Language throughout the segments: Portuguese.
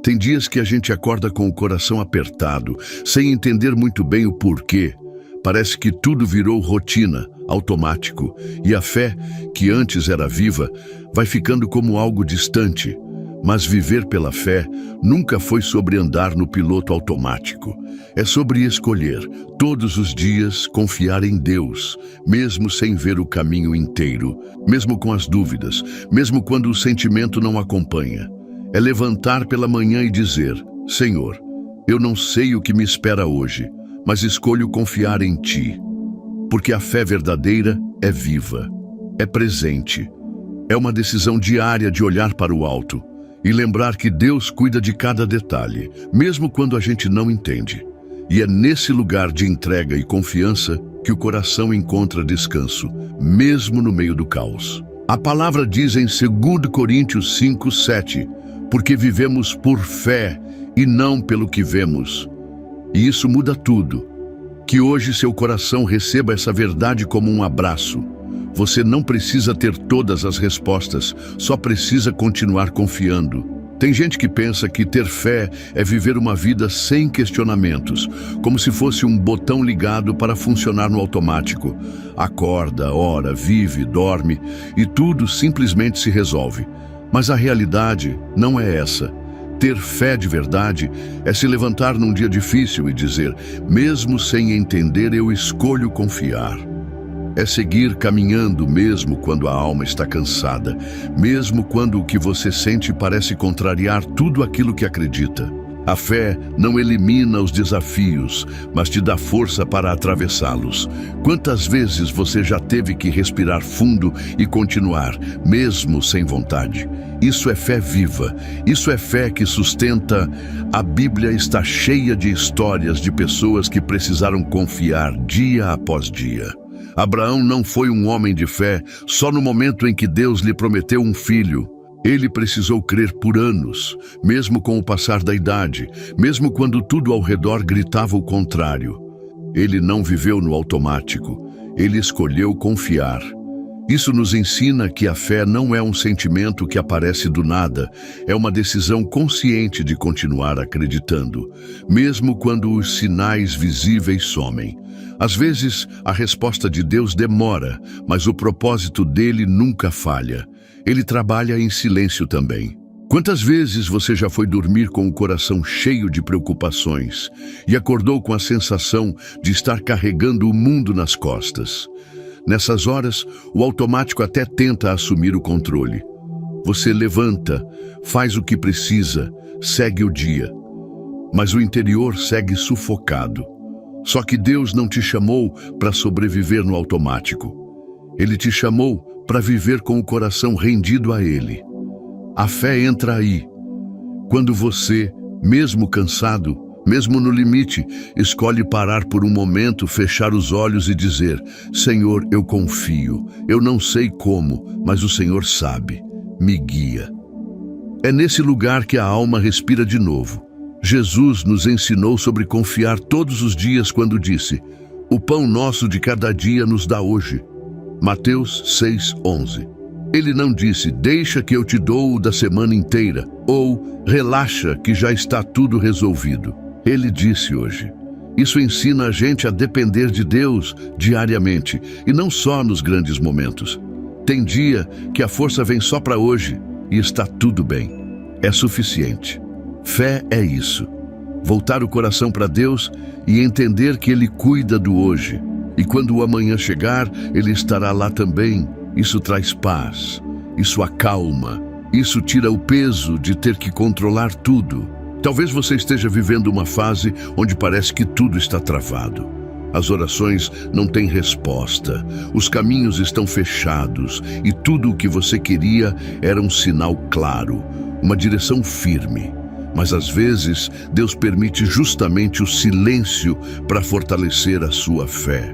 Tem dias que a gente acorda com o coração apertado, sem entender muito bem o porquê. Parece que tudo virou rotina, automático, e a fé, que antes era viva, vai ficando como algo distante. Mas viver pela fé nunca foi sobre andar no piloto automático. É sobre escolher, todos os dias, confiar em Deus, mesmo sem ver o caminho inteiro, mesmo com as dúvidas, mesmo quando o sentimento não acompanha. É levantar pela manhã e dizer: Senhor, eu não sei o que me espera hoje, mas escolho confiar em Ti. Porque a fé verdadeira é viva, é presente. É uma decisão diária de olhar para o alto e lembrar que Deus cuida de cada detalhe, mesmo quando a gente não entende. E é nesse lugar de entrega e confiança que o coração encontra descanso, mesmo no meio do caos. A palavra diz em 2 Coríntios 5:7, porque vivemos por fé e não pelo que vemos. E isso muda tudo. Que hoje seu coração receba essa verdade como um abraço. Você não precisa ter todas as respostas, só precisa continuar confiando. Tem gente que pensa que ter fé é viver uma vida sem questionamentos, como se fosse um botão ligado para funcionar no automático. Acorda, ora, vive, dorme e tudo simplesmente se resolve. Mas a realidade não é essa. Ter fé de verdade é se levantar num dia difícil e dizer: mesmo sem entender, eu escolho confiar. É seguir caminhando mesmo quando a alma está cansada, mesmo quando o que você sente parece contrariar tudo aquilo que acredita. A fé não elimina os desafios, mas te dá força para atravessá-los. Quantas vezes você já teve que respirar fundo e continuar, mesmo sem vontade? Isso é fé viva, isso é fé que sustenta. A Bíblia está cheia de histórias de pessoas que precisaram confiar dia após dia. Abraão não foi um homem de fé só no momento em que Deus lhe prometeu um filho. Ele precisou crer por anos, mesmo com o passar da idade, mesmo quando tudo ao redor gritava o contrário. Ele não viveu no automático, ele escolheu confiar. Isso nos ensina que a fé não é um sentimento que aparece do nada, é uma decisão consciente de continuar acreditando, mesmo quando os sinais visíveis somem. Às vezes, a resposta de Deus demora, mas o propósito dele nunca falha. Ele trabalha em silêncio também. Quantas vezes você já foi dormir com o coração cheio de preocupações e acordou com a sensação de estar carregando o mundo nas costas? Nessas horas, o automático até tenta assumir o controle. Você levanta, faz o que precisa, segue o dia. Mas o interior segue sufocado. Só que Deus não te chamou para sobreviver no automático. Ele te chamou para viver com o coração rendido a Ele. A fé entra aí, quando você, mesmo cansado, mesmo no limite, escolhe parar por um momento, fechar os olhos e dizer: Senhor, eu confio. Eu não sei como, mas o Senhor sabe. Me guia. É nesse lugar que a alma respira de novo. Jesus nos ensinou sobre confiar todos os dias quando disse: o pão nosso de cada dia nos dá hoje. Mateus 6:11. Ele não disse: deixa que eu te dou o da semana inteira, ou relaxa que já está tudo resolvido. Ele disse hoje. Isso ensina a gente a depender de Deus diariamente, e não só nos grandes momentos. Tem dia que a força vem só para hoje, e está tudo bem. É suficiente. Fé é isso. Voltar o coração para Deus e entender que Ele cuida do hoje. E quando o amanhã chegar, Ele estará lá também. Isso traz paz. Isso acalma. Isso tira o peso de ter que controlar tudo. Talvez você esteja vivendo uma fase onde parece que tudo está travado. As orações não têm resposta. Os caminhos estão fechados. E tudo o que você queria era um sinal claro. Uma direção firme. Mas às vezes, Deus permite justamente o silêncio para fortalecer a sua fé.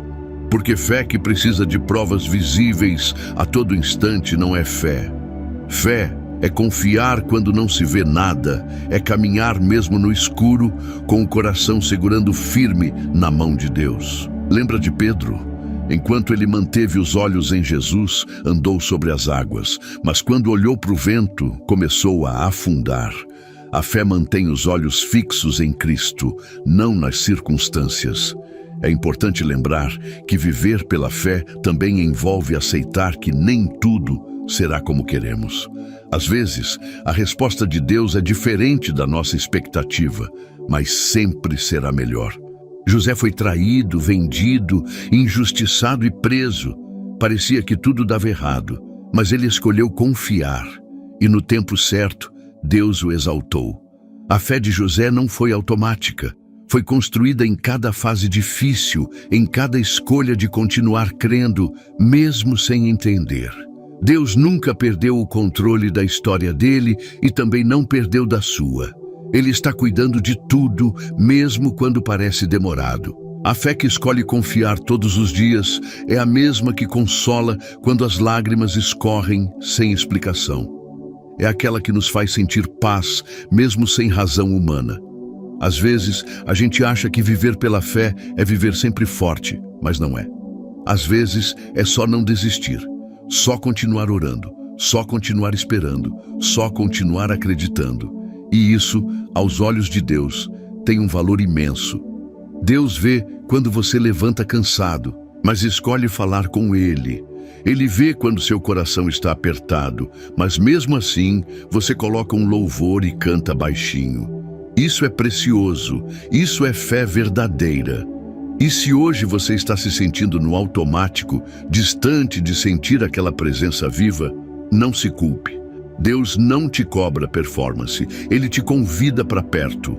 Porque fé que precisa de provas visíveis a todo instante não é fé. Fé é confiar quando não se vê nada, é caminhar mesmo no escuro, com o coração segurando firme na mão de Deus. Lembra de Pedro? Enquanto ele manteve os olhos em Jesus, andou sobre as águas, mas quando olhou para o vento, começou a afundar. A fé mantém os olhos fixos em Cristo, não nas circunstâncias. É importante lembrar que viver pela fé também envolve aceitar que nem tudo será como queremos. Às vezes, a resposta de Deus é diferente da nossa expectativa, mas sempre será melhor. José foi traído, vendido, injustiçado e preso. Parecia que tudo dava errado, mas ele escolheu confiar, e no tempo certo, Deus o exaltou. A fé de José não foi automática. Foi construída em cada fase difícil, em cada escolha de continuar crendo, mesmo sem entender. Deus nunca perdeu o controle da história dele e também não perdeu da sua. Ele está cuidando de tudo, mesmo quando parece demorado. A fé que escolhe confiar todos os dias é a mesma que consola quando as lágrimas escorrem sem explicação. É aquela que nos faz sentir paz, mesmo sem razão humana. Às vezes, a gente acha que viver pela fé é viver sempre forte, mas não é. Às vezes, é só não desistir, só continuar orando, só continuar esperando, só continuar acreditando. E isso, aos olhos de Deus, tem um valor imenso. Deus vê quando você levanta cansado, mas escolhe falar com Ele. Ele vê quando seu coração está apertado, mas mesmo assim, você coloca um louvor e canta baixinho. Isso é precioso, isso é fé verdadeira. E se hoje você está se sentindo no automático, distante de sentir aquela presença viva, não se culpe. Deus não te cobra performance, Ele te convida para perto.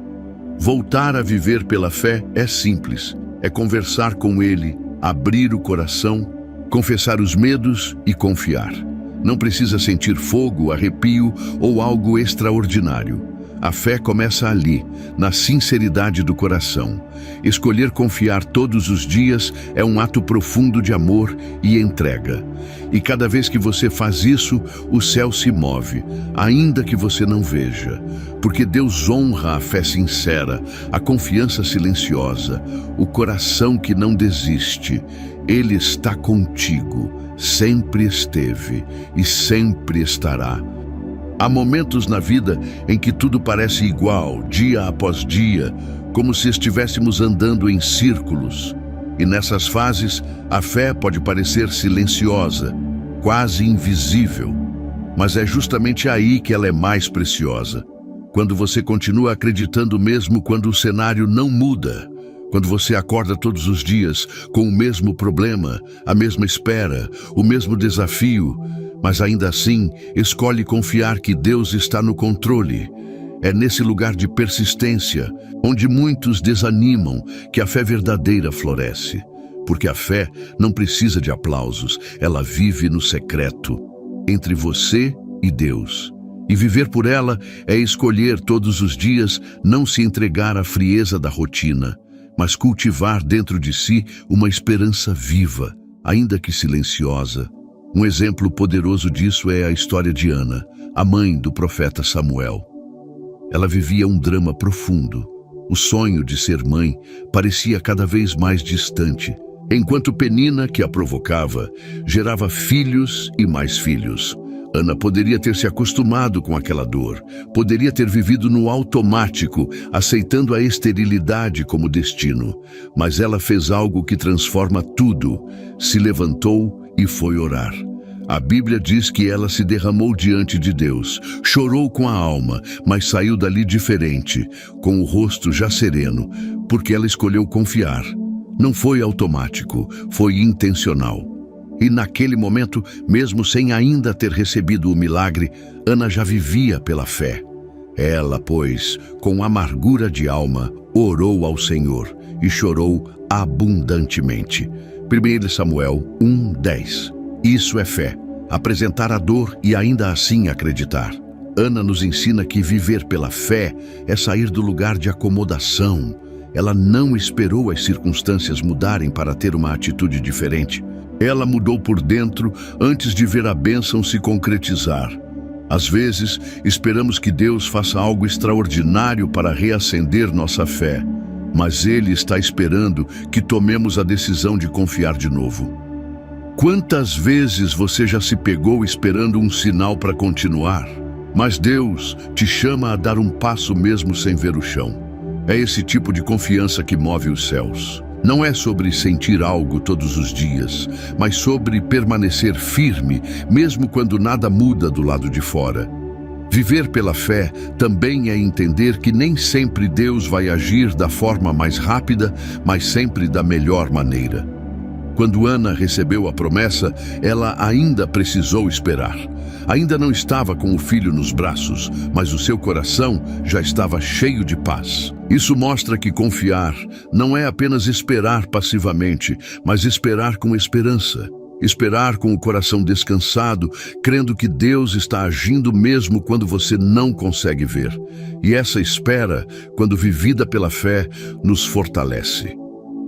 Voltar a viver pela fé é simples, é conversar com Ele, abrir o coração, confessar os medos e confiar. Não precisa sentir fogo, arrepio ou algo extraordinário. A fé começa ali, na sinceridade do coração. Escolher confiar todos os dias é um ato profundo de amor e entrega. E cada vez que você faz isso, o céu se move, ainda que você não veja. Porque Deus honra a fé sincera, a confiança silenciosa, o coração que não desiste. Ele está contigo, sempre esteve e sempre estará. Há momentos na vida em que tudo parece igual, dia após dia, como se estivéssemos andando em círculos. E nessas fases, a fé pode parecer silenciosa, quase invisível. Mas é justamente aí que ela é mais preciosa. Quando você continua acreditando mesmo quando o cenário não muda. Quando você acorda todos os dias com o mesmo problema, a mesma espera, o mesmo desafio, mas ainda assim, escolhe confiar que Deus está no controle. É nesse lugar de persistência, onde muitos desanimam, que a fé verdadeira floresce. Porque a fé não precisa de aplausos, ela vive no secreto, entre você e Deus. E viver por ela é escolher todos os dias não se entregar à frieza da rotina, mas cultivar dentro de si uma esperança viva, ainda que silenciosa. Um exemplo poderoso disso é a história de Ana, a mãe do profeta Samuel. Ela vivia um drama profundo. O sonho de ser mãe parecia cada vez mais distante, enquanto Penina, que a provocava, gerava filhos e mais filhos. Ana poderia ter se acostumado com aquela dor, poderia ter vivido no automático, aceitando a esterilidade como destino. Mas ela fez algo que transforma tudo, se levantou e foi orar. A Bíblia diz que ela se derramou diante de Deus, chorou com a alma, mas saiu dali diferente, com o rosto já sereno, porque ela escolheu confiar. Não foi automático, foi intencional. E naquele momento, mesmo sem ainda ter recebido o milagre, Ana já vivia pela fé. Ela, pois, com amargura de alma, orou ao Senhor e chorou abundantemente. 1 Samuel 1:10. Isso é fé, apresentar a dor e ainda assim acreditar. Ana nos ensina que viver pela fé é sair do lugar de acomodação. Ela não esperou as circunstâncias mudarem para ter uma atitude diferente. Ela mudou por dentro antes de ver a bênção se concretizar. Às vezes, esperamos que Deus faça algo extraordinário para reacender nossa fé, mas Ele está esperando que tomemos a decisão de confiar de novo. Quantas vezes você já se pegou esperando um sinal para continuar? Mas Deus te chama a dar um passo mesmo sem ver o chão. É esse tipo de confiança que move os céus. Não é sobre sentir algo todos os dias, mas sobre permanecer firme, mesmo quando nada muda do lado de fora. Viver pela fé também é entender que nem sempre Deus vai agir da forma mais rápida, mas sempre da melhor maneira. Quando Ana recebeu a promessa, ela ainda precisou esperar. Ainda não estava com o filho nos braços, mas o seu coração já estava cheio de paz. Isso mostra que confiar não é apenas esperar passivamente, mas esperar com esperança. Esperar com o coração descansado, crendo que Deus está agindo mesmo quando você não consegue ver. E essa espera, quando vivida pela fé, nos fortalece.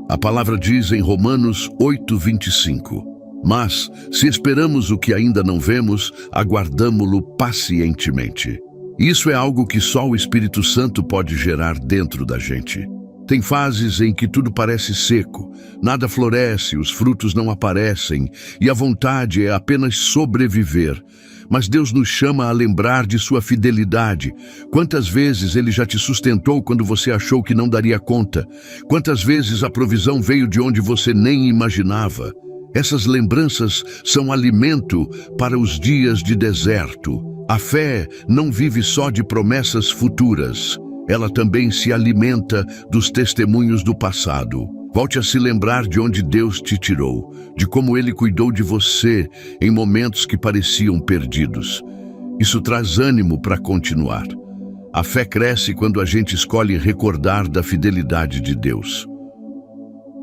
A palavra diz em Romanos 8:25: mas, se esperamos o que ainda não vemos, aguardamo-lo pacientemente. Isso é algo que só o Espírito Santo pode gerar dentro da gente. Tem fases em que tudo parece seco, nada floresce, os frutos não aparecem e a vontade é apenas sobreviver. Mas Deus nos chama a lembrar de sua fidelidade. Quantas vezes Ele já te sustentou quando você achou que não daria conta? Quantas vezes a provisão veio de onde você nem imaginava? Essas lembranças são alimento para os dias de deserto. A fé não vive só de promessas futuras. Ela também se alimenta dos testemunhos do passado. Volte a se lembrar de onde Deus te tirou, de como Ele cuidou de você em momentos que pareciam perdidos. Isso traz ânimo para continuar. A fé cresce quando a gente escolhe recordar da fidelidade de Deus.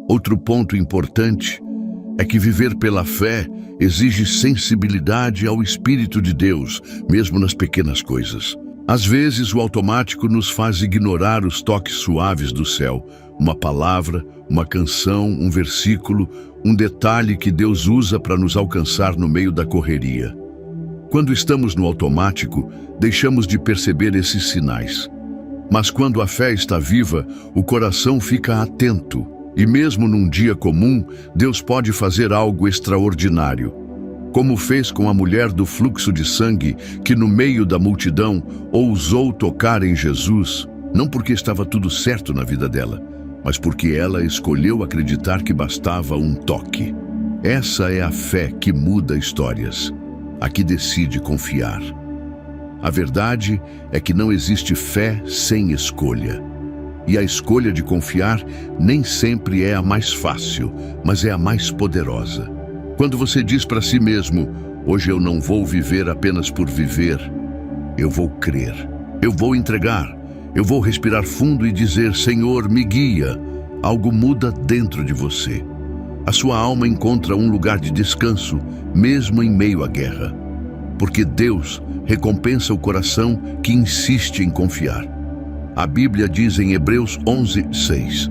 Outro ponto importante é que viver pela fé exige sensibilidade ao Espírito de Deus, mesmo nas pequenas coisas. Às vezes, o automático nos faz ignorar os toques suaves do céu, uma palavra, uma canção, um versículo, um detalhe que Deus usa para nos alcançar no meio da correria. Quando estamos no automático, deixamos de perceber esses sinais. Mas quando a fé está viva, o coração fica atento. E mesmo num dia comum, Deus pode fazer algo extraordinário. Como fez com a mulher do fluxo de sangue, que no meio da multidão ousou tocar em Jesus, não porque estava tudo certo na vida dela, mas porque ela escolheu acreditar que bastava um toque. Essa é a fé que muda histórias, a que decide confiar. A verdade é que não existe fé sem escolha. E a escolha de confiar nem sempre é a mais fácil, mas é a mais poderosa. Quando você diz para si mesmo, hoje eu não vou viver apenas por viver, eu vou crer, eu vou entregar, eu vou respirar fundo e dizer, Senhor, me guia, algo muda dentro de você. A sua alma encontra um lugar de descanso, mesmo em meio à guerra. Porque Deus recompensa o coração que insiste em confiar. A Bíblia diz em Hebreus 11:6,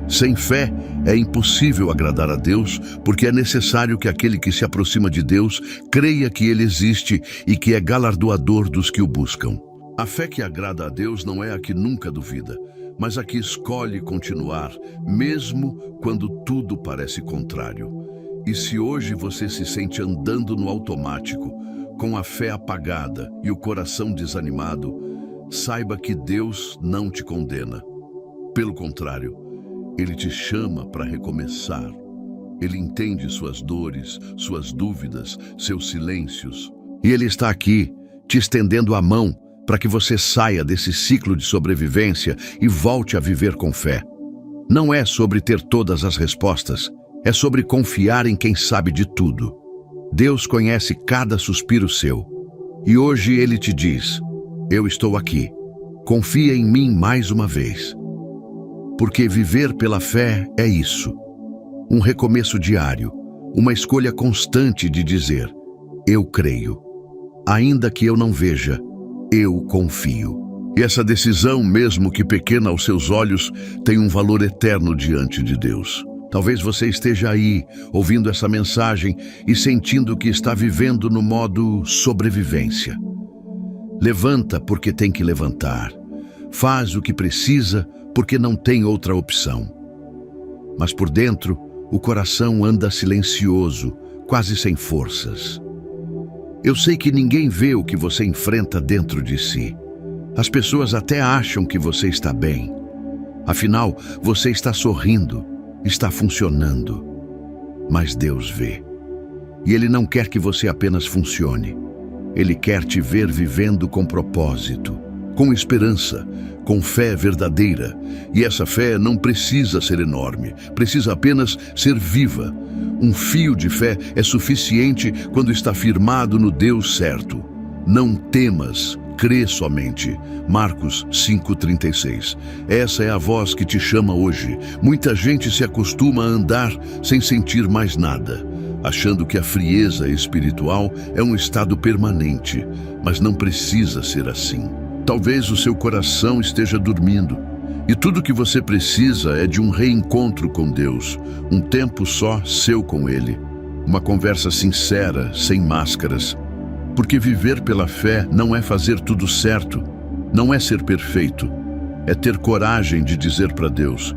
sem fé é impossível agradar a Deus, porque é necessário que aquele que se aproxima de Deus creia que Ele existe e que é galardoador dos que o buscam. A fé que agrada a Deus não é a que nunca duvida, mas a que escolhe continuar, mesmo quando tudo parece contrário. E se hoje você se sente andando no automático, com a fé apagada e o coração desanimado, saiba que Deus não te condena. Pelo contrário, Ele te chama para recomeçar. Ele entende suas dores, suas dúvidas, seus silêncios. E Ele está aqui, te estendendo a mão para que você saia desse ciclo de sobrevivência e volte a viver com fé. Não é sobre ter todas as respostas, é sobre confiar em quem sabe de tudo. Deus conhece cada suspiro seu. E hoje Ele te diz, eu estou aqui. Confia em mim mais uma vez. Porque viver pela fé é isso. Um recomeço diário, uma escolha constante de dizer, eu creio. Ainda que eu não veja, eu confio. E essa decisão, mesmo que pequena aos seus olhos, tem um valor eterno diante de Deus. Talvez você esteja aí, ouvindo essa mensagem e sentindo que está vivendo no modo sobrevivência. Levanta porque tem que levantar. Faz o que precisa porque não tem outra opção. Mas por dentro, o coração anda silencioso, quase sem forças. Eu sei que ninguém vê o que você enfrenta dentro de si. As pessoas até acham que você está bem. Afinal, você está sorrindo, está funcionando. Mas Deus vê. E Ele não quer que você apenas funcione. Ele quer te ver vivendo com propósito, com esperança, com fé verdadeira. E essa fé não precisa ser enorme, precisa apenas ser viva. Um fio de fé é suficiente quando está firmado no Deus certo. Não temas, crê somente. Marcos 5,36. Essa é a voz que te chama hoje. Muita gente se acostuma a andar sem sentir mais nada, achando que a frieza espiritual é um estado permanente, mas não precisa ser assim. Talvez o seu coração esteja dormindo, e tudo que você precisa é de um reencontro com Deus, um tempo só seu com Ele, uma conversa sincera, sem máscaras. Porque viver pela fé não é fazer tudo certo, não é ser perfeito, é ter coragem de dizer para Deus: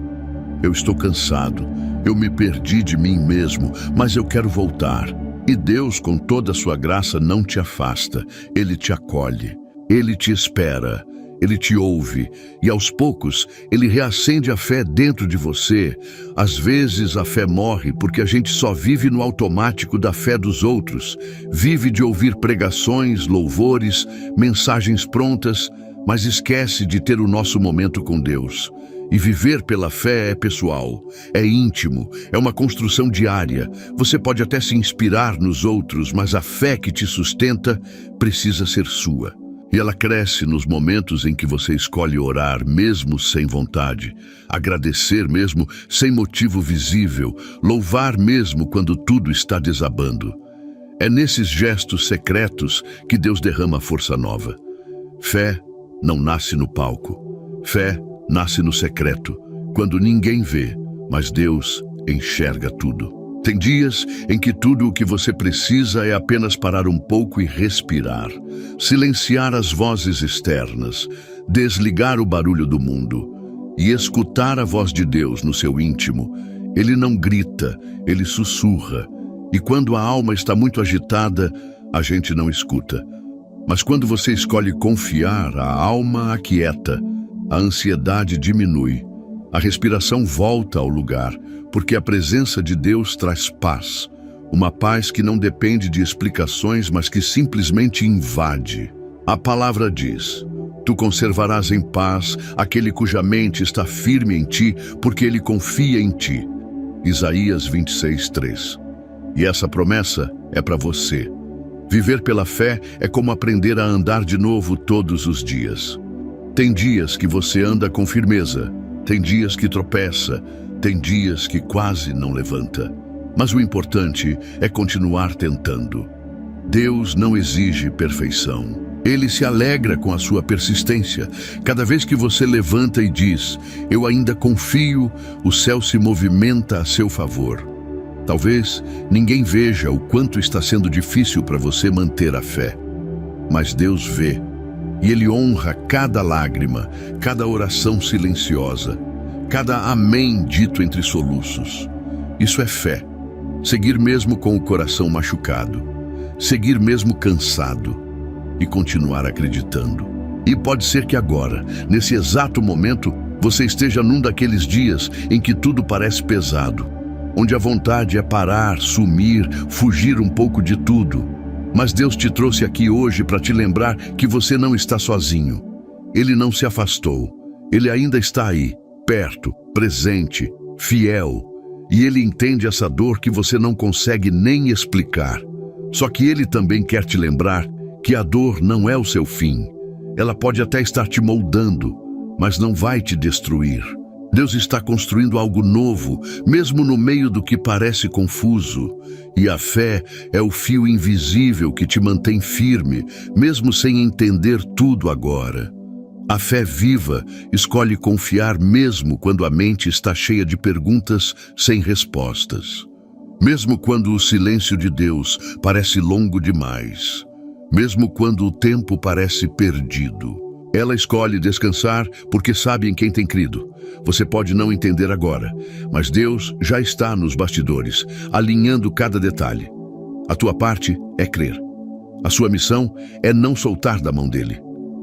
eu estou cansado, eu me perdi de mim mesmo, mas eu quero voltar. E Deus, com toda a sua graça, não te afasta, Ele te acolhe, Ele te espera, Ele te ouve, e aos poucos Ele reacende a fé dentro de você. Às vezes a fé morre porque a gente só vive no automático da fé dos outros, vive de ouvir pregações, louvores, mensagens prontas, mas esquece de ter o nosso momento com Deus. E viver pela fé é pessoal, é íntimo, é uma construção diária. Você pode até se inspirar nos outros, mas a fé que te sustenta precisa ser sua. E ela cresce nos momentos em que você escolhe orar mesmo sem vontade, agradecer mesmo sem motivo visível, louvar mesmo quando tudo está desabando. É nesses gestos secretos que Deus derrama força nova. Fé não nasce no palco. Fé nasce no secreto, quando ninguém vê, mas Deus enxerga tudo. Tem dias em que tudo o que você precisa é apenas parar um pouco e respirar, silenciar as vozes externas, desligar o barulho do mundo e escutar a voz de Deus no seu íntimo. Ele não grita, ele sussurra. E quando a alma está muito agitada, a gente não escuta. Mas quando você escolhe confiar, a alma aquieta, a ansiedade diminui, a respiração volta ao lugar, porque a presença de Deus traz paz, uma paz que não depende de explicações, mas que simplesmente invade. A palavra diz: tu conservarás em paz aquele cuja mente está firme em ti, porque ele confia em ti. Isaías 26:3. E essa promessa é para você. Viver pela fé é como aprender a andar de novo todos os dias. Tem dias que você anda com firmeza, tem dias que tropeça, tem dias que quase não levanta. Mas o importante é continuar tentando. Deus não exige perfeição. Ele se alegra com a sua persistência. Cada vez que você levanta e diz: eu ainda confio, o céu se movimenta a seu favor. Talvez ninguém veja o quanto está sendo difícil para você manter a fé. Mas Deus vê. E Ele honra cada lágrima, cada oração silenciosa, cada amém dito entre soluços. Isso é fé. Seguir mesmo com o coração machucado. Seguir mesmo cansado. E continuar acreditando. E pode ser que agora, nesse exato momento, você esteja num daqueles dias em que tudo parece pesado, onde a vontade é parar, sumir, fugir um pouco de tudo. Mas Deus te trouxe aqui hoje para te lembrar que você não está sozinho. Ele não se afastou. Ele ainda está aí, perto, presente, fiel. E Ele entende essa dor que você não consegue nem explicar. Só que Ele também quer te lembrar que a dor não é o seu fim. Ela pode até estar te moldando, mas não vai te destruir. Deus está construindo algo novo, mesmo no meio do que parece confuso. E a fé é o fio invisível que te mantém firme, mesmo sem entender tudo agora. A fé viva escolhe confiar mesmo quando a mente está cheia de perguntas sem respostas. Mesmo quando o silêncio de Deus parece longo demais. Mesmo quando o tempo parece perdido. Ela escolhe descansar porque sabe em quem tem crido. Você pode não entender agora, mas Deus já está nos bastidores, alinhando cada detalhe. A tua parte é crer. A sua missão é não soltar da mão dele.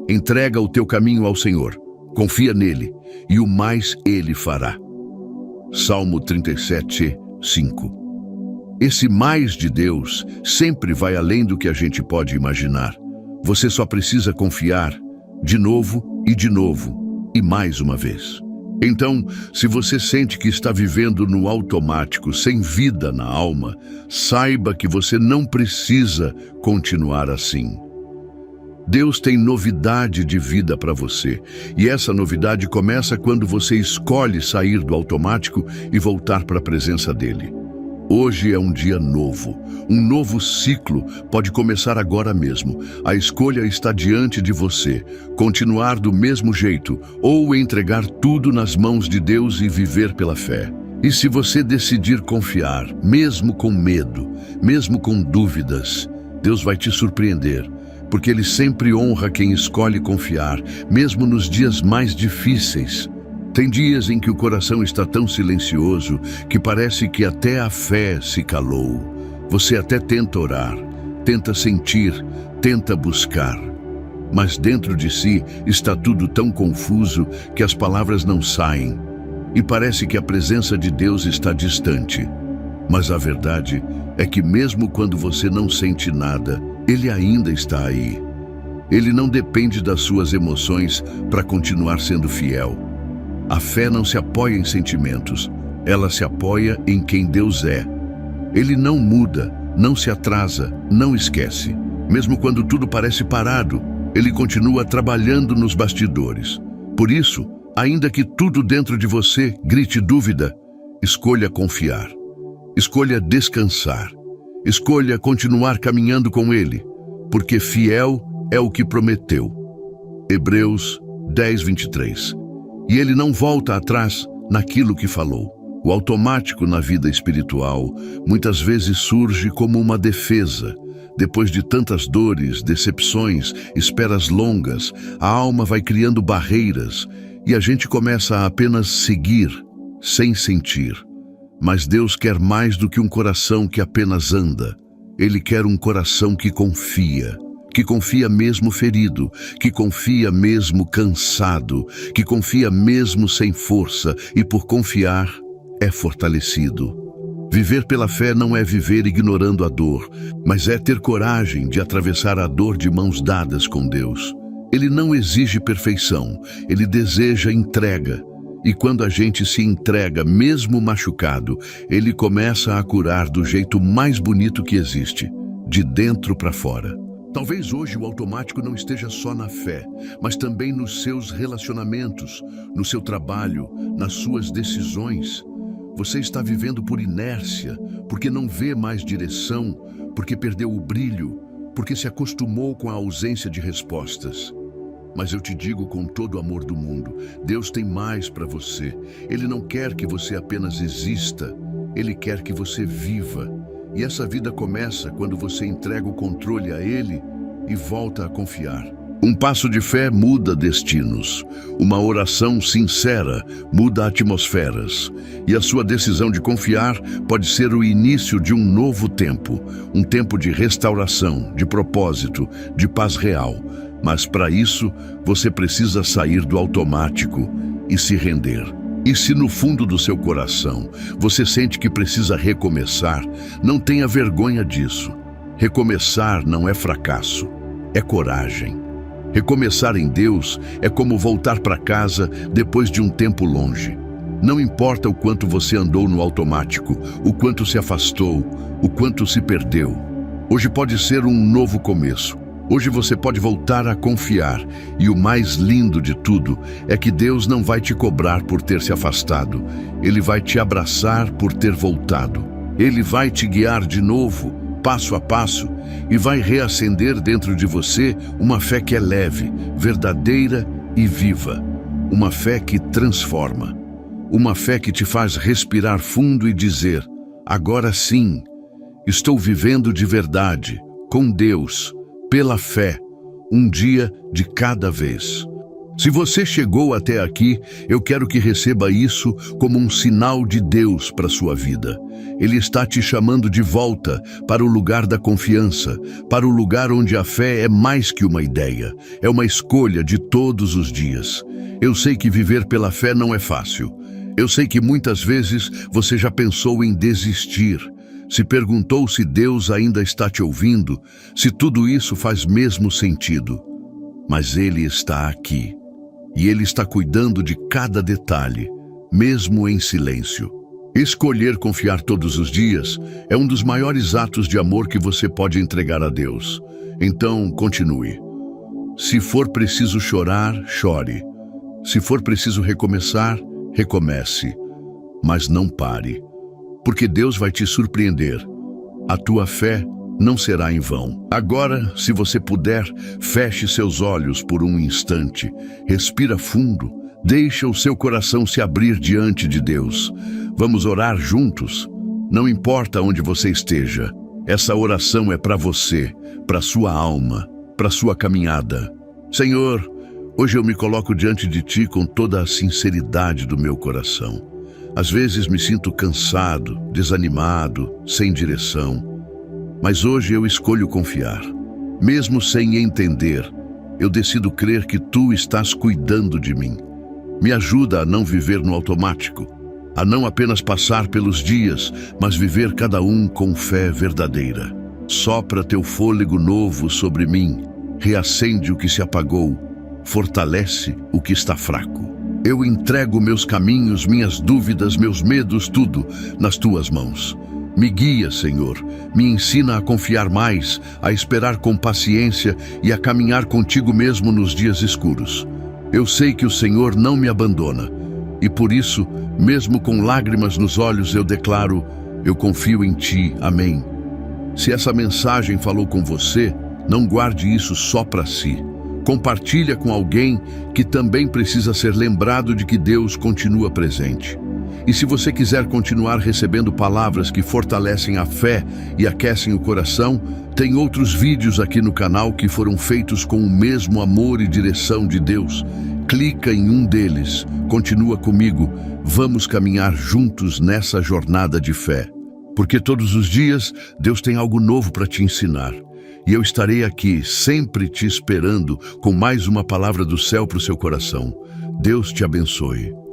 Entrega o teu caminho ao Senhor, confia nele, e o mais ele fará. Salmo 37, 5. Esse mais de Deus sempre vai além do que a gente pode imaginar. Você só precisa confiar, de novo, e mais uma vez. Então, se você sente que está vivendo no automático, sem vida na alma, saiba que você não precisa continuar assim. Deus tem novidade de vida para você, e essa novidade começa quando você escolhe sair do automático e voltar para a presença dele. Hoje é um dia novo, um novo ciclo pode começar agora mesmo. A escolha está diante de você, continuar do mesmo jeito ou entregar tudo nas mãos de Deus e viver pela fé. E se você decidir confiar, mesmo com medo, mesmo com dúvidas, Deus vai te surpreender, porque Ele sempre honra quem escolhe confiar, mesmo nos dias mais difíceis. Tem dias em que o coração está tão silencioso que parece que até a fé se calou. Você até tenta orar, tenta sentir, tenta buscar. Mas dentro de si está tudo tão confuso que as palavras não saem. E parece que a presença de Deus está distante. Mas a verdade é que mesmo quando você não sente nada, Ele ainda está aí. Ele não depende das suas emoções para continuar sendo fiel. A fé não se apoia em sentimentos, ela se apoia em quem Deus é. Ele não muda, não se atrasa, não esquece. Mesmo quando tudo parece parado, Ele continua trabalhando nos bastidores. Por isso, ainda que tudo dentro de você grite dúvida, escolha confiar. Escolha descansar. Escolha continuar caminhando com Ele, porque fiel é o que prometeu. Hebreus 10, 23. E Ele não volta atrás naquilo que falou. O automático na vida espiritual muitas vezes surge como uma defesa. Depois de tantas dores, decepções, esperas longas, a alma vai criando barreiras e a gente começa a apenas seguir, sem sentir. Mas Deus quer mais do que um coração que apenas anda. Ele quer um coração que confia mesmo ferido, que confia mesmo cansado, que confia mesmo sem força e por confiar é fortalecido. Viver pela fé não é viver ignorando a dor, mas é ter coragem de atravessar a dor de mãos dadas com Deus. Ele não exige perfeição, Ele deseja entrega. E quando a gente se entrega, mesmo machucado, Ele começa a curar do jeito mais bonito que existe, de dentro para fora. Talvez hoje o automático não esteja só na fé, mas também nos seus relacionamentos, no seu trabalho, nas suas decisões. Você está vivendo por inércia, porque não vê mais direção, porque perdeu o brilho, porque se acostumou com a ausência de respostas. Mas eu te digo com todo o amor do mundo, Deus tem mais para você. Ele não quer que você apenas exista, Ele quer que você viva. E essa vida começa quando você entrega o controle a Ele e volta a confiar. Um passo de fé muda destinos. Uma oração sincera muda atmosferas. E a sua decisão de confiar pode ser o início de um novo tempo. Um tempo de restauração, de propósito, de paz real. Mas para isso, você precisa sair do automático e se render. E se no fundo do seu coração você sente que precisa recomeçar, não tenha vergonha disso. Recomeçar não é fracasso, é coragem. Recomeçar em Deus é como voltar para casa depois de um tempo longe. Não importa o quanto você andou no automático, o quanto se afastou, o quanto se perdeu. Hoje pode ser um novo começo. Hoje você pode voltar a confiar, e o mais lindo de tudo é que Deus não vai te cobrar por ter se afastado. Ele vai te abraçar por ter voltado. Ele vai te guiar de novo, passo a passo, e vai reacender dentro de você uma fé que é leve, verdadeira e viva. Uma fé que transforma. Uma fé que te faz respirar fundo e dizer: agora sim, estou vivendo de verdade, com Deus, pela fé, um dia de cada vez. Se você chegou até aqui, eu quero que receba isso como um sinal de Deus para sua vida. Ele está te chamando de volta para o lugar da confiança, para o lugar onde a fé é mais que uma ideia, é uma escolha de todos os dias. Eu sei que viver pela fé não é fácil. Eu sei que muitas vezes você já pensou em desistir, se perguntou se Deus ainda está te ouvindo, se tudo isso faz mesmo sentido. Mas Ele está aqui. E Ele está cuidando de cada detalhe, mesmo em silêncio. Escolher confiar todos os dias é um dos maiores atos de amor que você pode entregar a Deus. Então, continue. Se for preciso chorar, chore. Se for preciso recomeçar, recomece. Mas não pare, porque Deus vai te surpreender. A tua fé não será em vão. Agora, se você puder, feche seus olhos por um instante, respira fundo, deixa o seu coração se abrir diante de Deus. Vamos orar juntos? Não importa onde você esteja, essa oração é para você, para sua alma, para sua caminhada. Senhor, hoje eu me coloco diante de Ti com toda a sinceridade do meu coração. Às vezes me sinto cansado, desanimado, sem direção. Mas hoje eu escolho confiar. Mesmo sem entender, eu decido crer que Tu estás cuidando de mim. Me ajuda a não viver no automático, a não apenas passar pelos dias, mas viver cada um com fé verdadeira. Sopra Teu fôlego novo sobre mim, reacende o que se apagou, fortalece o que está fraco. Eu entrego meus caminhos, minhas dúvidas, meus medos, tudo nas Tuas mãos. Me guia, Senhor, me ensina a confiar mais, a esperar com paciência e a caminhar contigo mesmo nos dias escuros. Eu sei que o Senhor não me abandona e por isso, mesmo com lágrimas nos olhos, eu declaro, eu confio em Ti, amém. Se essa mensagem falou com você, não guarde isso só para si. Compartilha com alguém que também precisa ser lembrado de que Deus continua presente. E se você quiser continuar recebendo palavras que fortalecem a fé e aquecem o coração, tem outros vídeos aqui no canal que foram feitos com o mesmo amor e direção de Deus. Clica em um deles, continua comigo, vamos caminhar juntos nessa jornada de fé. Porque todos os dias Deus tem algo novo para te ensinar. E eu estarei aqui, sempre te esperando, com mais uma palavra do céu para o seu coração. Deus te abençoe.